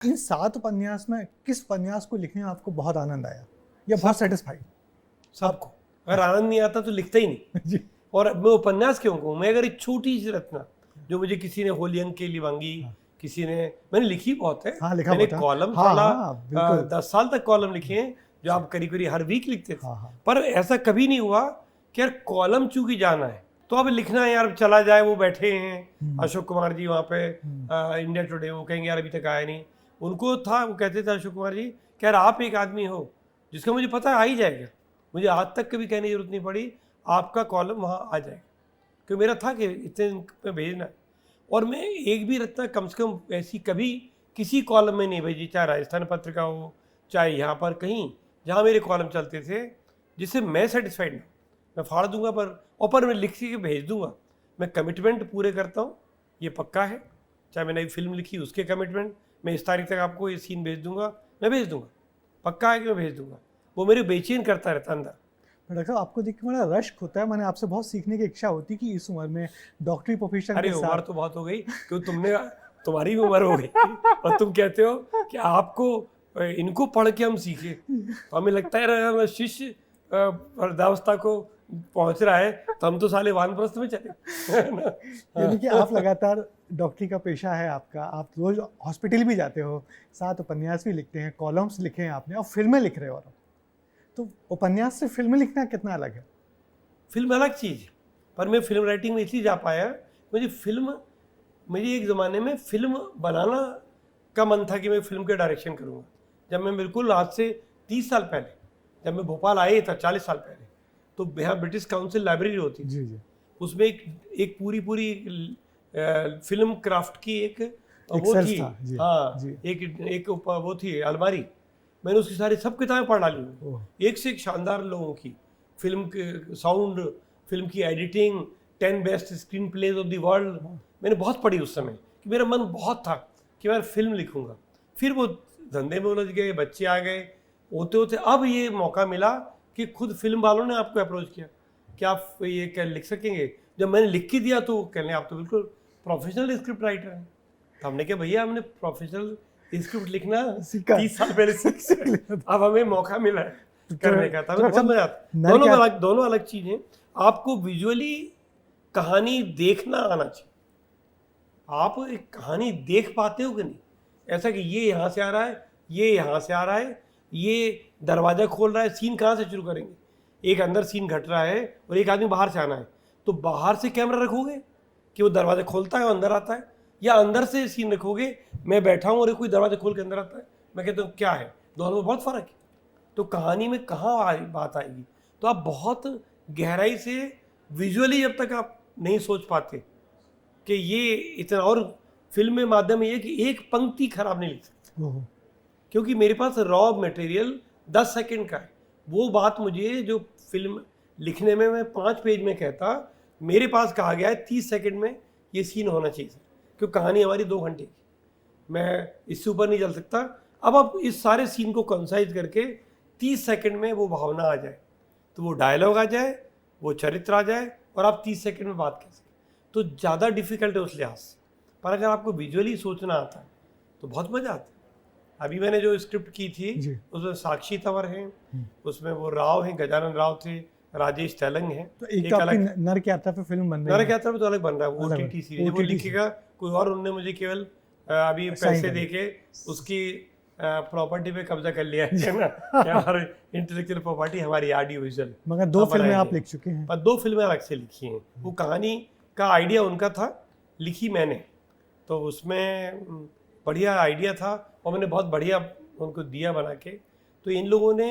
इन 7 उपन्यास में किस उपन्यास को लिखने में आपको बहुत आनंद आया या बहुत सेटिस्फाइड? सबको। अगर आनंद नहीं आता तो लिखता ही नहीं। जी। और मैं उपन्यास क्यों कहूँ, मैं अगर एक छोटी सी रचना जो मुझे किसी ने होली अंक के लिए मांगी, किसी ने, मैंने लिखी बहुत है। हाँ, लिखा मैंने बहुत है। कॉलम हाँ, साला हाँ, बिल्कुल। 10 साल तक कॉलम लिखे हैं, जो आप करीब करीब हर वीक लिखते थे। हाँ, हाँ। पर ऐसा कभी नहीं हुआ कि यार कॉलम चूंकि जाना है तो अब लिखना है यार, चला जाए। वो बैठे हैं अशोक कुमार जी वहाँ पे इंडिया टुडे, वो कहेंगे यार अभी तक आया नहीं। उनको था, वो कहते थे अशोक कुमार जी कि यार आप एक आदमी हो जिसका मुझे पता है आ ही जाएगा, मुझे आज तक कभी कहने की जरूरत नहीं पड़ी, आपका कॉलम वहाँ आ जाएगा। क्योंकि मेरा था कि इतने दिन में भेजना है। और मैं एक भी रचना कम से कम ऐसी कभी किसी कॉलम में नहीं भेजी, चाहे राजस्थान पत्रिका हो, चाहे यहाँ पर कहीं जहाँ मेरे कॉलम चलते थे, जिससे मैं सेटिस्फाइड ना। मैं फाड़ दूंगा पर मैं लिख के भेज दूंगा। मैं कमिटमेंट पूरे करता हूँ, ये पक्का है। चाहे मैंने एक फिल्म लिखी, उसके कमिटमेंट, मैं इस तारीख तक आपको ये सीन भेज दूंगा, मैं भेज दूंगा, पक्का है कि मैं भेज दूंगा। वो मेरे बेचैन करता रहता अंदर। डॉक्टर साहब, आपको देख के बड़ा रश्क होता है। मैंने आपसे बहुत सीखने की इच्छा होती कि इस उम्र में डॉक्टरी प्रोफेशन अरे के उम्र साथ। तो बहुत हो गई, क्यों तुम्हारी भी उम्र हो गई और तुम कहते हो कि आपको इनको पढ़ के हम सीखे। तो हमें लगता है शिष्य वृद्धावस्था को पहुंच रहा है, तो हम तो साले वानप्रस्थ में चले। यानी कि आप लगातार, डॉक्टरी का पेशा है आपका, आप रोज हॉस्पिटल भी जाते हो, 7 उपन्यास भी लिखते हैं, कॉलम्स लिखे हैं आपने और फिल्में लिख रहे हो। और तो उपन्यास से फिल्में लिखना कितना अलग है? फिल्म अलग चीज़ है, पर मैं फिल्म राइटिंग में इसलिए जा पाया, मुझे एक ज़माने में फिल्म बनाना का मन था कि मैं फिल्म के डायरेक्शन करूँगा। जब मैं बिल्कुल आज से 30 साल पहले, जब मैं भोपाल आए था 40 साल पहले, तो यहाँ ब्रिटिश काउंसिल लाइब्रेरी होती थी। जी जी। उसमें एक पूरी फिल्म क्राफ्ट की एक वो सेल्फ थी। था, जी, हाँ जी। एक वो थी अलमारी, मैंने उसकी सारी सब किताबें पढ़ डाली हूँ, ओह। एक से एक शानदार लोगों की। फिल्म के साउंड, फिल्म की editing, 10 best screen plays of the world, मैंने बहुत पढ़ी उस समय, कि मेरा मन बहुत था कि मैं फिल्म लिखूंगा। फिर वो धंधे में उलझ गए, बच्चे आ गए, होते होते अब ये मौका मिला कि खुद फिल्म वालों ने आपको अप्रोच किया कि आप ये क्या लिख सकेंगे। जब मैंने लिख के दिया तो कहने आप तो बिल्कुल प्रोफेशनल स्क्रिप्ट राइटर हैं। तो हमने कहा भैया हमने प्रोफेशनल स्क्रिप्ट लिखना 30 साल पहले सीख लिया, अब हमें मौका मिला है करने का। था बहुत मजा आता। दोनों अलग चीजें। आपको विजुअली कहानी देखना आना चाहिए। आप एक कहानी देख पाते हो कि नहीं, ऐसा कि ये यहाँ से आ रहा है, ये यहाँ से आ रहा है, ये दरवाजा खोल रहा है, सीन कहाँ से शुरू करेंगे, एक अंदर सीन घट रहा है और एक आदमी बाहर से आना है, तो बाहर से कैमरा रखोगे कि वो दरवाजा खोलता है और अंदर आता है, या अंदर से सीन रखोगे मैं बैठा हूँ और कोई दरवाजा खोल के अंदर आता है। मैं कहता हूँ क्या है, दोनों में बहुत फ़र्क है। तो कहानी में कहाँ बात आएगी, तो आप बहुत गहराई से विजुअली जब तक आप नहीं सोच पाते कि ये इतना, और फिल्म में माध्यम ये कि एक पंक्ति खराब नहीं लिख सकते, क्योंकि मेरे पास रॉ मटेरियल 10 सेकंड का है। वो बात मुझे जो फिल्म लिखने में मैं 5 पेज में कहता, मेरे पास कहा गया है 30 सेकंड में ये सीन होना चाहिए, क्योंकि कहानी हमारी 2 घंटे की, मैं इससे ऊपर नहीं चल सकता। अब आप इस सारे सीन को कंसाइज करके 30 सेकंड में वो भावना आ जाए, तो वो डायलॉग आ जाए, वो चरित्र आ जाए, और आप 30 सेकंड में बात कर सकें, तो ज़्यादा डिफिकल्ट है उस लिहाज से। पर अगर आपको विजुअली सोचना आता है तो बहुत मज़ा आता है। अभी मैंने जो स्क्रिप्ट की थी उसमें साक्षी तंवर हैं, उसमें वो राव हैं, गजानन राव थे, राजेश तेलंग हैं। तो एक अलग नरक यात्रा पे फिल्म बन रही है। नरक यात्रा पे तो अलग बन रहा है, OTT सीरीज वो लिखेगा कोई और, उन्होंने मुझे केवल अभी पैसे देके उसकी प्रॉपर्टी पे कब्जा कर लिया है ना, हमारी इंटेलेक्चुअल प्रॉपर्टी हमारी ऑडियो विजुअल। मगर 2 फिल्में आप लिख चुके हैं। पर 2 फिल्में अलग से लिखी हैं। वो कहानी का आइडिया उनका था, लिखी मैंने, तो उसमें बढ़िया आइडिया था और मैंने बहुत बढ़िया उनको दिया बना के। तो इन लोगों ने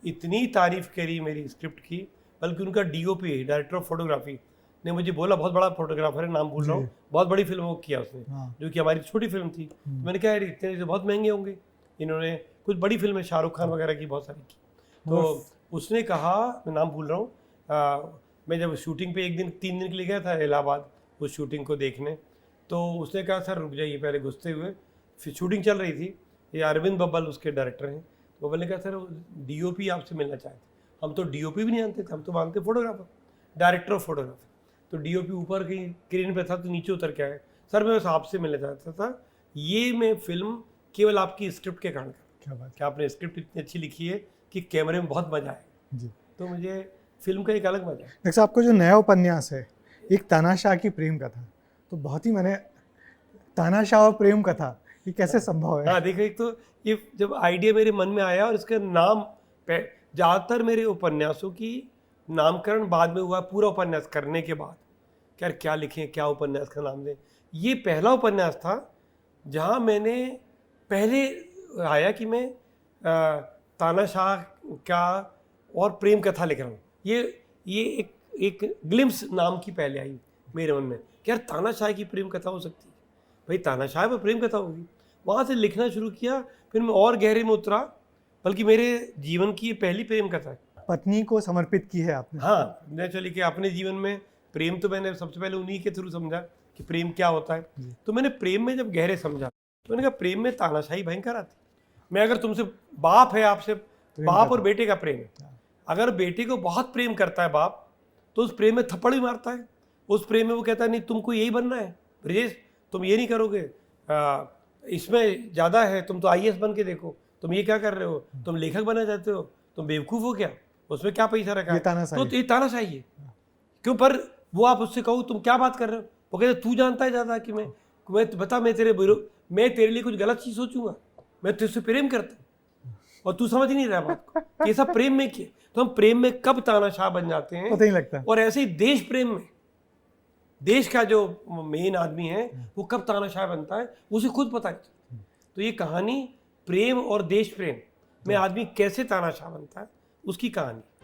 इतनी तारीफ करी मेरी स्क्रिप्ट की, बल्कि उनका DOP डायरेक्टर ऑफ फोटोग्राफी ने मुझे बोला, बहुत बड़ा फोटोग्राफर है, नाम भूल रहा हूँ, बहुत बड़ी फिल्म वो किया उसने, जो कि हमारी छोटी फिल्म थी। तो मैंने कहा यार इतने से बहुत महंगे होंगे, इन्होंने कुछ बड़ी फिल्में शाहरुख खान वगैरह की बहुत सारी की। तो उसने कहा, मैं नाम भूल रहा हूँ, मैं जब शूटिंग पे 3 दिन के लिए गया था इलाहाबाद उस शूटिंग को देखने, तो उसने कहा सर रुक जाइए, पहले घुसते हुए फिर शूटिंग चल रही थी, ये अरविंद बब्बल उसके डायरेक्टर हैं। बब्बल ने कहा सर DOP आपसे मिलना चाहते। हम तो DOP भी नहीं जानते थे, हम तो मानते फोटोग्राफर, डायरेक्टर ऑफ फोटोग्राफी। तो DOP ऊपर की स्क्रीन पे था तो नीचे उतर के आए, सर मैं बस आपसे मिलना चाहता था, ये मैं फिल्म केवल आपकी स्क्रिप्ट के कारण। क्या बात कि आपने स्क्रिप्ट इतनी अच्छी लिखी है कि कैमरे में बहुत मजा आए, है जी। तो मुझे फिल्म का एक अलग मजा है। नेक्स्ट आपका जो नया उपन्यास है, एक तानाशाह की प्रेम कथा, तो बहुत ही मैंने तानाशाह और प्रेम कथा, ये कैसे संभव है? हाँ देखो, एक तो ये जब आइडिया मेरे मन में आया और इसका नाम ज़्यादातर मेरे उपन्यासों की नामकरण बाद में हुआ, पूरा उपन्यास करने के बाद कि यार क्या लिखें, क्या उपन्यास का नाम दें। ये पहला उपन्यास था जहाँ मैंने पहले आया कि मैं तानाशाह का और प्रेम कथा लिख रहा हूँ। ये एक ग्लिम्स नाम की पहले आई मेरे मन में कि यार तानाशाह की प्रेम कथा हो सकती है, भाई तानाशाह पर प्रेम कथा होगी। वहाँ से लिखना शुरू किया, फिर मैं और गहरे में उतरा, बल्कि मेरे जीवन की ये पहली प्रेम कथा है। पत्नी को समर्पित की है आपने? हाँ, नेचुरली कि अपने जीवन में प्रेम तो मैंने सबसे पहले उन्हीं के थ्रू समझा कि प्रेम क्या होता है। तो मैंने प्रेम में जब गहरे समझा तो मैंने कहा प्रेम में तानाशाही भयंकर आती। मैं अगर तुमसे बाप है, आपसे बाप और बेटे का प्रेम है, अगर बेटे को बहुत प्रेम करता है बाप, तो उस प्रेम में थप्पड़ भी मारता है। उस प्रेम में वो कहता है नहीं तुमको यही बनना है ब्रजेश, तुम ये नहीं करोगे, इसमें ज़्यादा है, तुम तो IAS बन के देखो, तुम ये क्या कर रहे हो, तुम लेखक बनना चाहते हो, तुम बेवकूफ़ हो क्या, उसमें क्या पैसा रखा है। तो ये तानाशाही है। क्यों? पर वो आप उससे कहो तुम क्या बात कर रहे हो, वो कहते तू जानता है ज़्यादा कि मैं बता, मैं तेरे लिए कुछ गलत चीज़ सोचूंगा, मैं तुझसे प्रेम करता हूँ और तू समझ ही नहीं रहा बात को कि सब प्रेम में किया। तो हम प्रेम में कब तानाशाह बन जाते हैं पता ही लगता है। और ऐसे ही देश प्रेम में देश का जो मेन आदमी है वो कब तानाशाह बनता है उसे खुद पता है। तो ये कहानी प्रेम और देश प्रेम में आदमी कैसे तानाशाह बनता है उसकी कहानी।